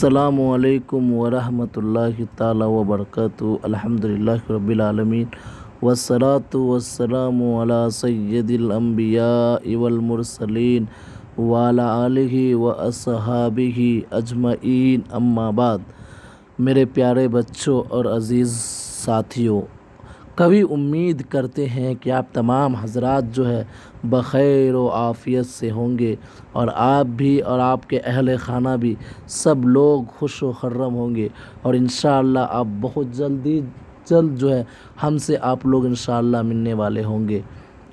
السلام علیکم ورحمۃ اللہ تعالی وبرکاتہ۔ الحمدللہ رب العالمین والصلاة والسلام علی سید الانبیاء والمرسلین وعلی آلہ واصحابہ اجمعین، اما بعد۔ میرے پیارے بچوں اور عزیز ساتھیوں، کبھی امید کرتے ہیں کہ آپ تمام حضرات جو ہے بخیر و عافیت سے ہوں گے، اور آپ بھی اور آپ کے اہل خانہ بھی سب لوگ خوش و خرم ہوں گے، اور انشاءاللہ آپ بہت جلد جو ہے ہم سے آپ لوگ انشاءاللہ ملنے والے ہوں گے،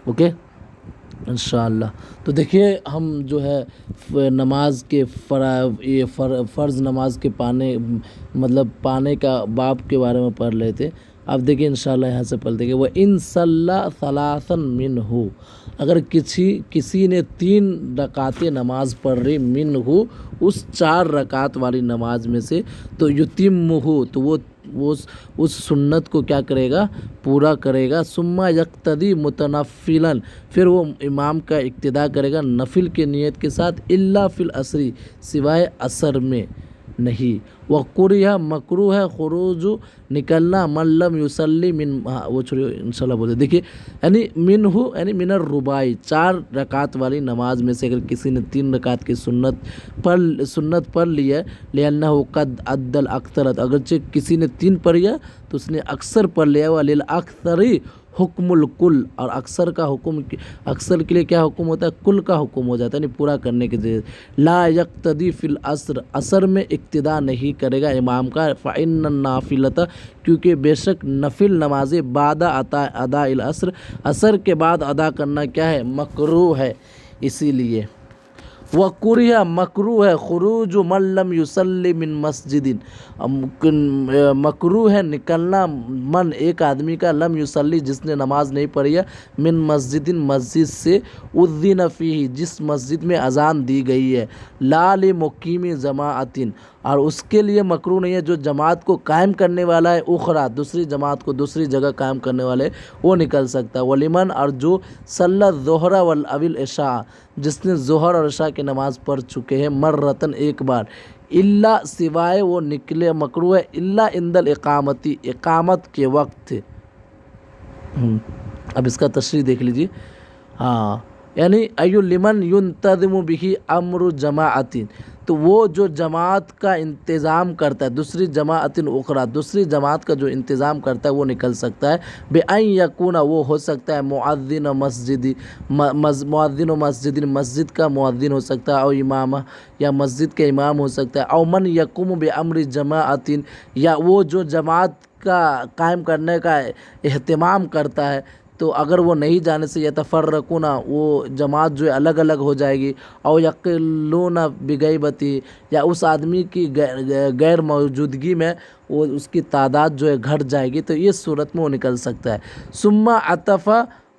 اوکے انشاءاللہ۔ تو دیکھیے، ہم جو ہے نماز کے فرض نماز کے پانے کا باب کے بارے میں پڑھ رہے تھے۔ اب دیکھیں انشاءاللہ یہاں سے پڑھ دیں گے، وَإِن صَلَّى ثَلَاثًا مِّنْهُ، اگر کسی نے 3 رکعتیں نماز پڑھ لی، منہو اس 4 رکعت والی نماز میں سے، تو یتمہ، تو وہ اس سنت کو کیا کرے گا؟ پورا کرے گا۔ ثم یقتدی متنفلا، پھر وہ امام کا اقتداء کرے گا نفل کے نیت کے ساتھ، الا فی العصر، سوائے عصر میں نہیں۔ وقریہ، مکروہ ہے، خروج نکلنا، من لم یصلی من، وہ چھوڑیے انشاءاللہ بولے۔ دیکھیے یعنی منہ یعنی من الرباعی، 4 رکعت والی نماز میں سے اگر کسی نے 3 رکعت کی سنت پڑھ لی ہے، لأنہ قد ادى الاکثرۃ، اگرچہ کسی نے 3 پڑھی ہے تو اس نے اکثر پڑھ لیا، وللأکثر حکم الکل، اور اکثر کے لیے کیا حکم ہوتا ہے؟ کل کا حکم ہو جاتا ہے، یعنی پورا کرنے کے لیے۔ لا یقتدی فی العصر، عصر میں اقتداء نہیں کرے گا امام کا، فإن النافلۃ، کیونکہ بے شک نفل نمازیں بعد اداء العصر، عصر کے بعد ادا کرنا کیا ہے؟ مکروہ ہے، اسی لیے۔ وَقُرِئَ، مکروہ ہے، خروج من لم یصلی من مسجد، مکروہ ہے نکلنا من ایک آدمی کا، لم یصلی جس نے نماز نہیں پڑھی ہے، من مسجد سے، اذن فیہ جس مسجد میں اذان دی گئی ہے، لا لمقیم جماعت، اور اس کے لیے مکروہ نہیں ہے جو جماعت کو قائم کرنے والا ہے، اخرى دوسری جماعت کو دوسری جگہ قائم کرنے والے وہ نکل سکتا ہے۔ ولمن، اور جو صلی الظہر او العشاء، جس نے ظہر اور عشاء کی نماز پڑھ چکے ہیں، مرتن ایک بار، الا سوائے وہ نکلے، مکروہ ہے، الا عند الاقامت، اقامت کے وقت۔ اب اس کا تشریح دیکھ لیجیے، یعنی ایو لمن ینتظم به امر جماعت، تو وہ جو جماعت کا انتظام کرتا ہے، دوسری جماعت اخرى، دوسری جماعت کا جو انتظام کرتا ہے وہ نکل سکتا ہے، بأن یکون، وہ ہو سکتا ہے مؤذن مسجد، مسجد کا مؤذن ہو سکتا ہے، او امامہ، یا مسجد کے امام ہو سکتا ہے، او من یقوم بامر جماعت، یا وہ جو جماعت کا قائم کرنے کا اہتمام کرتا ہے، تو اگر وہ نہیں جانے سے یتفرقون، وہ جماعت جو ہے الگ الگ ہو جائے گی، او یقلون بغیبتی، یا اس آدمی کی غیر موجودگی میں وہ اس کی تعداد جو ہے گھٹ جائے گی، تو اس صورت میں وہ نکل سکتا ہے۔ ثم عطف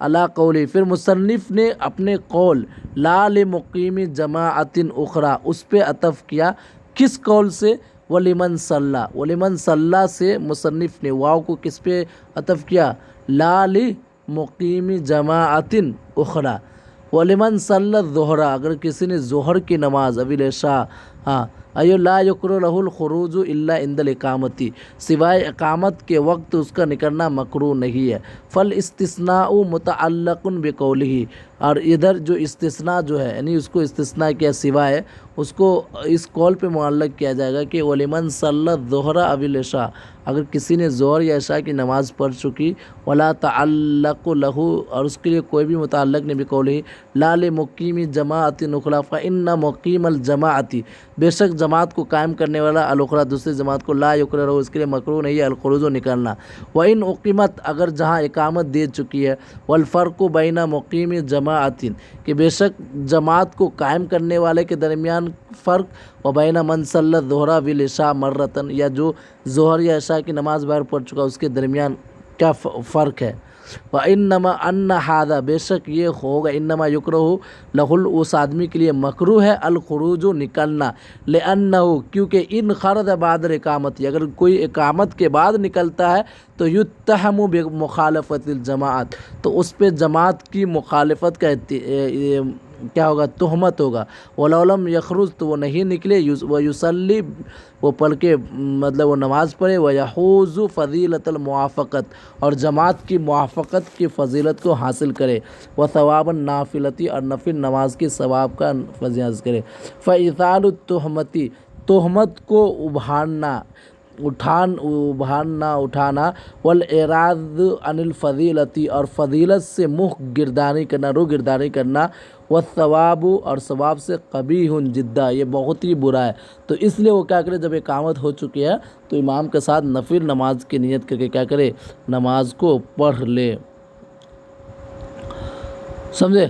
علی قولی، پھر مصنف نے اپنے قول لا لمقیم جماعت اخرى اس پہ عطف کیا، کس قول سے؟ ولمن صلی، ولمن صلی سے مصنف نے واو کو کس پہ عطف کیا؟ لا لمقیم جماعت اخرى، ولمن صلی الظہر، اگر کسی نے ظہر کی نماز، ابی العشاء، ایو لا یکرہ لہ الخروج الا عند الاقامت، سوائے اقامت کے وقت اس کا نکلنا مکروہ نہیں ہے۔ فالاستثناء متعلق بقولہ، اور ادھر جو استثناء جو ہے، یعنی اس کو استثناء کیا سوائے، اس کو اس قول پہ معلق کیا جائے گا کہ وَلِمَنْ صَلَّى الظُّهْرَ أَوِ الْعِشَاءَ، اگر کسی نے ظہر یا عشاء کی نماز پڑھ چکی، وَلَا تَعَلَّقُ لَهُ، اور اس کے لیے کوئی بھی متعلق نہیں بقولہ لَا لِمُقِيمِ جَمَاعَةٍ أُخْرَى فَإِنَّ مُقِيمَ الْجَمَاعَةِ، بے شک جماعت کو قائم کرنے والا الاخرى دوسری جماعت کو، لا یکرہ لہ اس کے لیے مکروہ نہیں ہے الخروج نکلنا۔ وَإِنْ أُقِیمَتْ، اگر جہاں اقامت دے چکی ہے، وَالْفَرْقُ بَيْنَ مُقِيمِ جَمَاعَةٍ، کہ بے شک جماعت کو قائم کرنے والے کے درمیان فرق، وَبَيْنَ مَنْ صَلَّى الظُّهْرَ وَالْعِشَاءَ مَرَّةً، یا جو ظہر یا عشاء کی نماز بار پڑھ چکا اس کے درمیان کیا فرق ہے۔ وَإِنَّمَا أَنَّ هَذَا، بے شک یہ ہوگا، انما یکرہ لہ، اس آدمی کے لیے مکروہ ہے، الخروج نکلنا، لأنہ، کیونکہ ان خرج بعد الاقامت، اگر کوئی اقامت کے بعد نکلتا ہے تو یتہم بمخالفت الجماعت، تو اس پہ جماعت کی مخالفت کا کیا ہوگا؟ تہمت ہوگا. ولولم یخرج تو وہ نہیں نکلے. و یصلی وہ پڑھ کے مطلب وہ نماز پڑھے. و یحوز فضیلت الموافقت اور جماعت کی موافقت کی فضیلت کو حاصل کرے. و ثواب النافلتی اور نفل نماز کی ثواب کا فضیلت کرے. فاِثال التہمتی تہمت کو اٹھانا والاعراض عن الفضیلتی اور فضیلت سے منہ گردانی کرنا، رو گردانی کرنا. والثواب اور ثواب سے قبیح جدا یہ بہت ہی برا ہے. تو اس لیے وہ کیا کرے، جب اقامت ہو چکی ہے تو امام کے ساتھ نفل نماز کی نیت کر کے کیا کرے، نماز کو پڑھ لے. سمجھے؟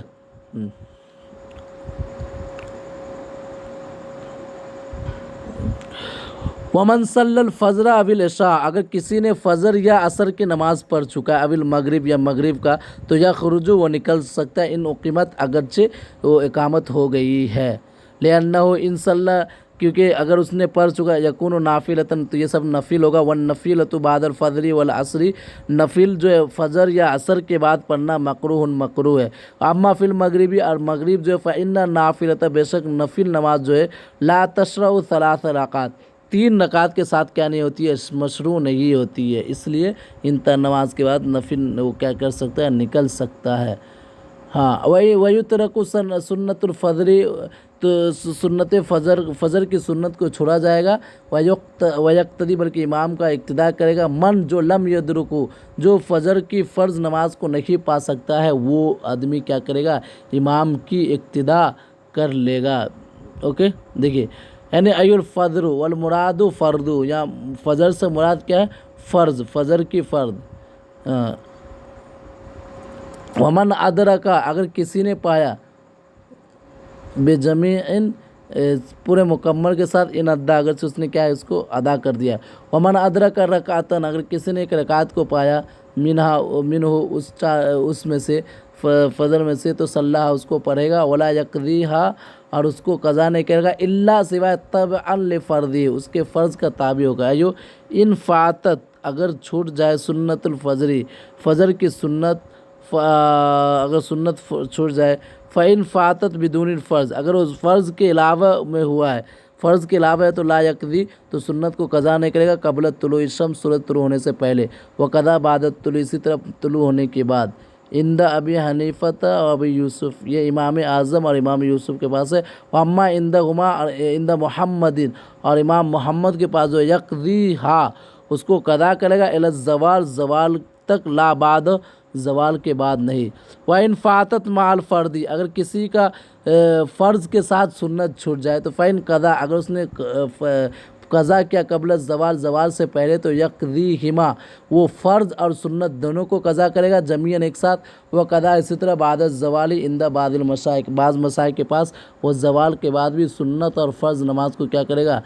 ومن صلی الفجر او العشاء اگر کسی نے فجر یا عصر کی نماز پڑھ چکا ہے، او المغرب یا مغرب کا، تو یخرج وہ نکل سکتا ہے ان اقیمت اگرچہ وہ اقامت ہو گئی ہے. لأنہ ان صلی کیونکہ اگر اس نے پڑھ چکا یکون نافلۃً تو یہ سب نفل ہوگا. والنفیلۃ بعد الفجر والعصر نفل جو ہے فجر یا عصر کے بعد پڑھنا مکروہ ہے. اما فی المغربی اور مغرب جو ہے فإن نافلۃ بے شک نفل نماز جو ہے لا تشرع ثلاث رکعات 3 رکعات کے ساتھ کیا نہیں ہوتی ہے، مشروع نہیں ہوتی ہے. اس لیے انتہا نماز کے بعد نفل وہ کیا کر سکتا ہے، نکل سکتا ہے. ہاں ویترک سنت الفجر تو سنت فجر کی سنت کو چھوڑا جائے گا. ویقتدی بلکہ امام کا اقتداء کرے گا. من جو لم یدرکو جو فجر کی فرض نماز کو نہیں پا سکتا ہے وہ آدمی کیا کرے گا، امام کی اقتداء کر لے گا. اوکے دیکھیے یعنی ای الفجر والمراد فرد یا فجر سے مراد کیا ہے، فرض، فجر کی فرض. ومن ادرکا اگر کسی نے پایا بجمیع پورے مکمل کے ساتھ ان ادا اگرچہ اس نے کیا ہے اس کو ادا کر دیا. ومن ادرک رکعتن اگر کسی نے ایک رکعت کو پایا منہ اس میں سے فجر میں سے تو صلاح اس کو پڑھے گا. ولا یقضیہا اور اس کو قضا نہیں کرے گا الا سوائے تبعا لفرضہ اس کے فرض کا تابع ہوگا. ایو ان فاتت اگر چھوٹ جائے سنت الفجر فجر کی سنت اگر سنت چھوٹ جائے فإن فاتت بدون الفرض اگر اس فرض کے علاوہ میں ہوا ہے، فرض کے علاوہ ہے تو لا یقضی تو سنت کو قضا نہیں کرے گا قبل طلوع الشمس سورج طلوع ہونے سے پہلے. وقضا بعد الطلوع اسی طرح طلوع ہونے کے بعد. عند ابی حنیفہ اور ابی یوسف یہ امام اعظم اور امام یوسف کے پاس ہے. واما عندہما عند محمد اور امام محمد کے پاس جو یقضیہا اس کو قضا کرے گا الی الزوال زوال تک لا بعد زوال کے بعد نہیں. وَإِنْ فَاتَتْ مَعَ الْفَرْضِ اگر کسی کا فرض کے ساتھ سنت چھوٹ جائے تو فَإِنْ قضا اگر اس نے قضا کیا قبل الزوال زوال سے پہلے تو یقضیہما وہ فرض اور سنت دونوں کو قضا کرے گا جمیعاً ایک ساتھ. وہ قضا اسی طرح بعد الزوال عند بعض المشائخ بعض مشائخ کے پاس وہ زوال کے بعد بھی سنت اور فرض نماز کو کیا کرے گا،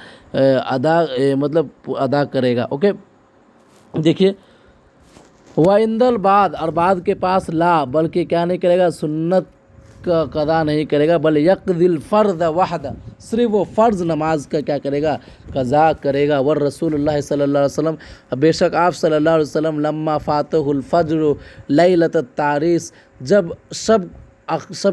ادا کرے گا. اوکے دیکھیے وعند البعض اور بعض کے پاس لا بلکہ کیا نہیں کرے گا، سنت کا قضا نہیں کرے گا بل یقضی الفرض وحدہ صرف وہ فرض نماز کا کیا کرے گا، قضا کرے گا. والرسول اللہ صلی اللہ علیہ وسلم بے شک آپ صلی اللہ علیہ وسلم لما فاتہ الفجر لیلۃ التعریس جب شب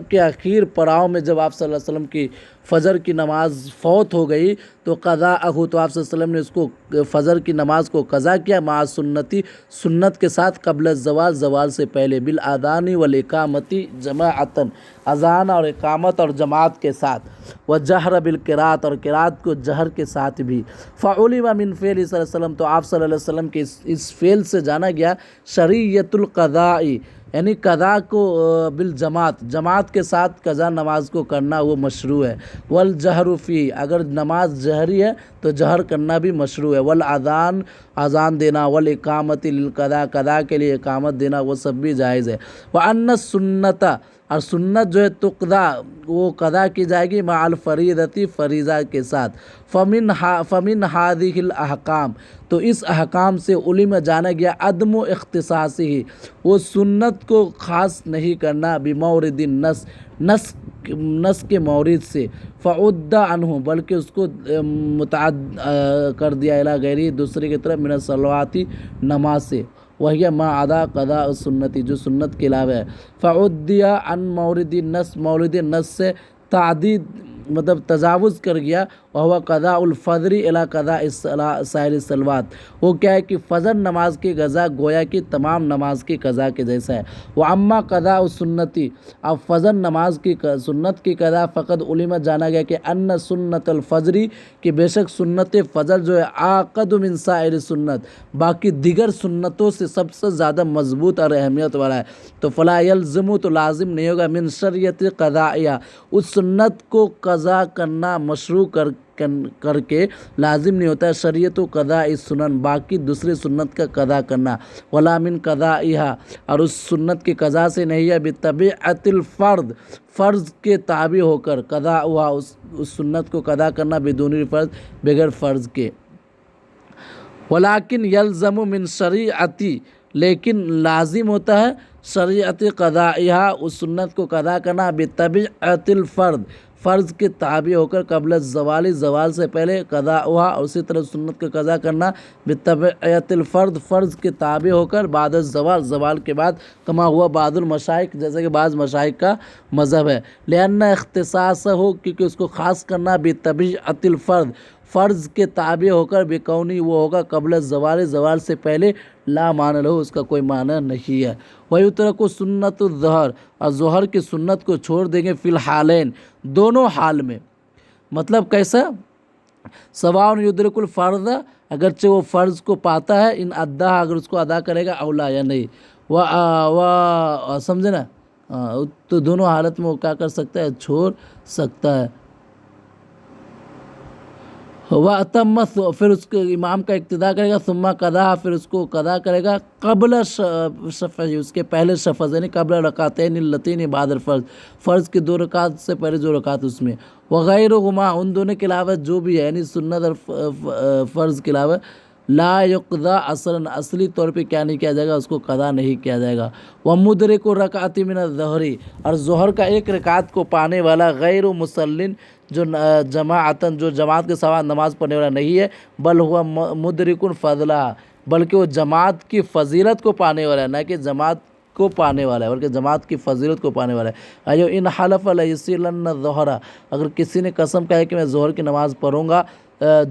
کے آخر پڑاؤ میں جب آپ صلی اللہ علیہ وسلم کی فجر کی نماز فوت ہو گئی تو قضا تو آپ صلی اللہ علیہ وسلم نے اس کو فجر کی نماز کو قضا کیا مع سنتی سنت کے ساتھ قبل الزوال زوال سے پہلے بالاذان والاقامتی جماعتاً اذان اور اقامت اور جماعت کے ساتھ. وجہر بالقراءت اور قراءت کو جہر کے ساتھ بھی. فعلم من فعل صلی اللہ علیہ وسلم تو آپ صلی اللہ علیہ وسلم کے اس فعل سے جانا گیا شریعت القضاء یعنی قضا کو بالجماعت جماعت کے ساتھ قضا نماز کو کرنا وہ مشروع ہے. والجہر فی اگر نماز جہری ہے تو جہر کرنا بھی مشروع ہے. والاذان اذان دینا والاقامت للقضاء قضا کے لیے اقامت دینا وہ سب بھی جائز ہے. وان السنت اور سنت جو ہے تقضا وہ قضا کی جائے گی مع الفریضۃ فریضہ کے ساتھ. فمن هذه الاحکام تو اس احکام سے علم جانا گیا عدم و اختصاصی وہ سنت کو خاص نہیں کرنا بمورد نس کے مورد سے. فعد عنہ بلکہ اس کو متعد کر دیا الی غیری دوسرے کی طرف من الصلوات نماز سے. وہی ما عدا قضاء السنتی، جو سنت کے علاوہ ہے، فعدیا عن مورد النص، مورد نص سے تعدید مطلب تجاوز کر گیا، وہو قضاء الفجر الی قضاء سائر الصلوات، وہ کیا ہے کہ فجر نماز کی قضا گویا کہ تمام نماز کی قضا کے جیسا ہے۔ وعما قضاء السنتی، اب فجر نماز کی سنت کی قضا فقط علم جانا گیا کہ ان سنت الفجر، کہ بے شک سنت فجر جو ہے عاقد من سائر سنت، باقی دیگر سنتوں سے سب سے زیادہ مضبوط اور اہمیت والا ہے، تو فلا یلزم، تو لازم نہیں ہوگا، من شریعت قضائیہ، اس سنت کو قضا کرنا مشروع کر کے لازم نہیں ہوتا ہے شریعت و قضاء سنن، باقی دوسری سنت کا قضا کرنا، ولا من قضائیہ، اور اس سنت کی قضا سے نہیں ہے، بطبیعت الفرد، فرض کے تابع ہو کر، قضا ہوا اس سنت کو قضا کرنا بدون فرض، بغیر فرض کے، ولیکن یلزم من شریعتی، لیکن لازم ہوتا ہے شریعت قضائیہ، اس سنت کو قضا کرنا بطبیعت الفرد، فرض کے تابع ہو کر، قبل الزوال، زوال سے پہلے قضا ہوا، اور اسی طرح سنت کا قضا کرنا بطبیعت الفرد، فرض کے تابع ہو کر، بعد الزوال، زوال کے بعد، کما ہوا بعض المشائخ، جیسے کہ بعض مشائخ کا مذہب ہے، لأن اختصاص ہو، کیونکہ اس کو خاص کرنا بطبیعت الفرد، فرض کے تابع ہو کر، بکونی، وہ ہوگا قبل الزوال، زوال سے پہلے، لا معنی لہو، اس کا کوئی معنی نہیں ہے۔ وَيُتْرَكُ سُنَّةُ الظَّهْر، اور ظہر کی سنت کو چھوڑ دیں گے، فی الحالین، دونوں حال میں، مطلب کیسا، سواء یدرک الفرض، اگرچہ وہ فرض کو پاتا ہے، ان ادا، اگر اس کو ادا کرے گا، اولا یا نہیں، سمجھے نا، تو دونوں حالت میں وہ کیا کر سکتا ہے، چھوڑ سکتا ہے۔ وَأَتَمَّ، پھر اس کے امام کا اقتداء کرے گا، ثم قضا، پھر اس کو قضا کرے گا، قبل شفع، اس کے پہلے شفع، یعنی قبل رکعتین اللتین بعد الفرض، فرض کے 2 رکعت سے پہلے 2 رکعت اس میں، وغیرہما، ان دونوں کے علاوہ جو بھی ہے، یعنی سنت اور فرض کے علاوہ، لا یقضا اصلاً، اصلی طور پہ کیا نہیں کیا جائے گا، اس کو قضا نہیں کیا جائے گا۔ وَمُدْرِكُ الرَّكْعَةِ مِنَ الظُّهْرِ، اور ظہر کا ایک رکعت کو پانے والا، غیر مسلٍ، جو جماعتاً، جو جماعت کے ساتھ نماز پڑھنے والا نہیں ہے، بل ہوا مدرک فضلہ، بلکہ وہ جماعت کی فضیلت کو پانے والا ہے، نہ کہ جماعت کو پانے والا ہے، بلکہ جماعت کی فضیلت کو پانے والا ہے۔ ایو ان حلف لیصلن الظہر، اگر کسی نے قسم کہا ہے کہ میں ظہر کی نماز پڑھوں گا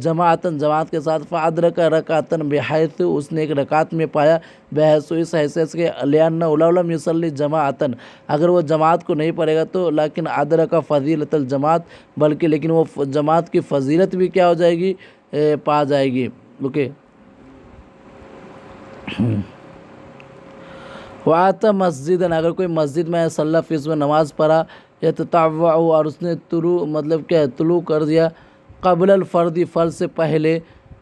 جماعتاً، جماعت کے ساتھ، فادرک رکعتاً، بحیث، اس نے ایک رکعت میں پایا، بحیث، اس حیثیت کے، لأنہ لم یصلی جماعتاً، اگر وہ جماعت کو نہیں پڑھے گا تو، لیکن ادرک فضیلت الجماعت، بلکہ لیکن وہ جماعت کی فضیلت بھی کیا ہو جائے گی، پا جائے گی، اوکے۔ وَآتَى مسجداً، اگر کوئی مسجد میں صلی فی، اس میں نماز پڑھا، یتطوع، اور اس نے طلوع، مطلب کیا ہے، طلوع کر دیا، قبل الفرد، فرض سے پہلے،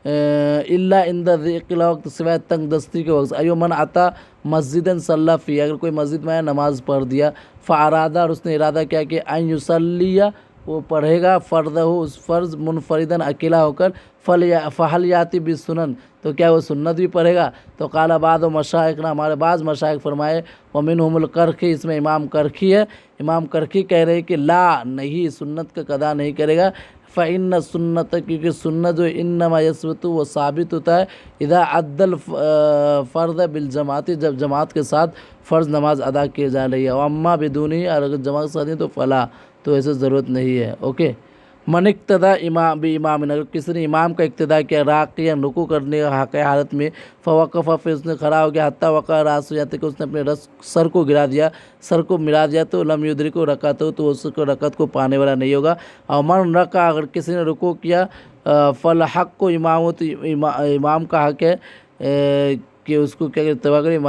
الا عند ضیق الوقت، سوائے تنگ دستی کے وقت، ایو من اتا مسجداً صلی فی، اگر کوئی مسجد میں نماز پڑھ دیا، فارادہ، اور اس نے ارادہ کیا کہ ان یصلی، وہ پڑھے گا فرضہ، اس فرض، منفرداً، اکیلا ہو کر، فہل یاتی بالسنن، تو کیا وہ سنت بھی پڑھے گا، تو قال بعض مشائخنا، ہمارے بعض مشائخ فرمائے، ومنہم القرخی، اس میں امام کرخی ہے، امام کرخی کہہ رہے کہ لا، نہیں، سنت کا قضا نہیں کرے گا، فإن سنت، کیونکہ سنت جو انما یثبت، وہ ثابت ہوتا ہے، اذا ادى الفرض بالجماعت، جب جماعت کے ساتھ فرض نماز ادا کی جا رہی ہے، واما بدونہ، اور اگر جماعت کے ساتھ نہیں تو فلا، تو ایسے ضرورت نہیں ہے، اوکے۔ من اقتدا امام بامام، اگر کسی نے امام کا اقتدا کیا، راقیا، رکوع کرنے کے حالت میں، فوقف، پھر اس نے کھڑا ہو گیا، حتی وقع راس، یہاں تک کہ اس نے اپنے سر کو گرا دیا، سر کو ملا دیا، تو لم یدرک رکعت، تو اس کو رکعت کو پانے والا نہیں ہوگا۔ اور من رکع، اگر کسی نے رکوع کیا، فالحق کو امامت، امام کا حق ہے کہ اس کو کیا اتباع کرے،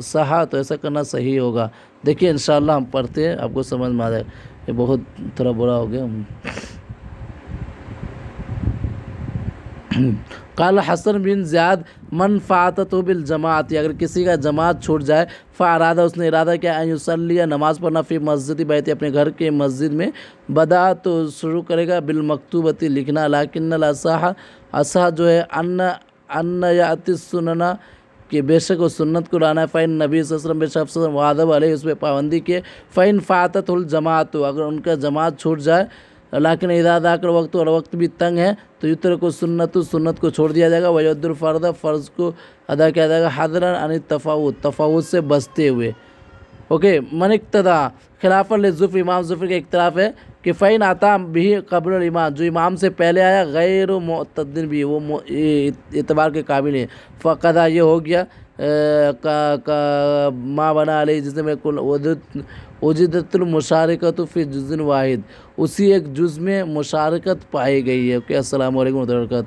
صحا، تو ایسا کرنا صحیح ہوگا۔ دیکھیے انشاءاللہ ہم پڑھتے ہیں، آپ کو سمجھ میں آ جائے، یہ بہت تھوڑا برا ہو گیا۔ قال حسن بن زیاد، من فاتته بالجماعت، اگر کسی کا جماعت چھوٹ جائے، فارادہ، اس نے ارادہ کیا، ان یصلی، نماز پڑھنا، فی مسجد بیت، اپنے گھر کے مسجد میں، بدا، تو شروع کرے گا، بالمکتوبۃ، لکھنا، لیکن الاصح، اصح جو ہے، ان یاتی السنن، کہ بے شک وہ سنت کو لانا ہے، فإن نبی صلی اللہ علیہ وسلم، بے شک وعدہ علیہ، اس پہ پابندی کیے، فإن فاتته الجماعت، اگر ان کا جماعت چھوٹ جائے، لیکن اذا ذاک الوقت اور وقت بھی تنگ ہے تو یترک سنت کو چھوڑ دیا جائے گا، ویؤد الفرض فرض کو ادا کیا جائے گا، حذرا عن التفاوت تفاوت سے بچتے ہوئے۔ اوکے، من اقتدا خلاف للظفر امام ظفر کے اختلاف ہے کہ فین آتا بھی قبل الامام جو امام سے پہلے آیا غیر معتدن بھی وہ اعتبار کے قابل ہے، فقدا یہ ہو گیا ما بنا علیہ جس میں وجدت المشارکت فی جز واحد اسی ایک جز میں مشارکت پائی گئی ہے۔ اوکے، السلام علیکم ورحمۃ اللہ وبرکاتہ۔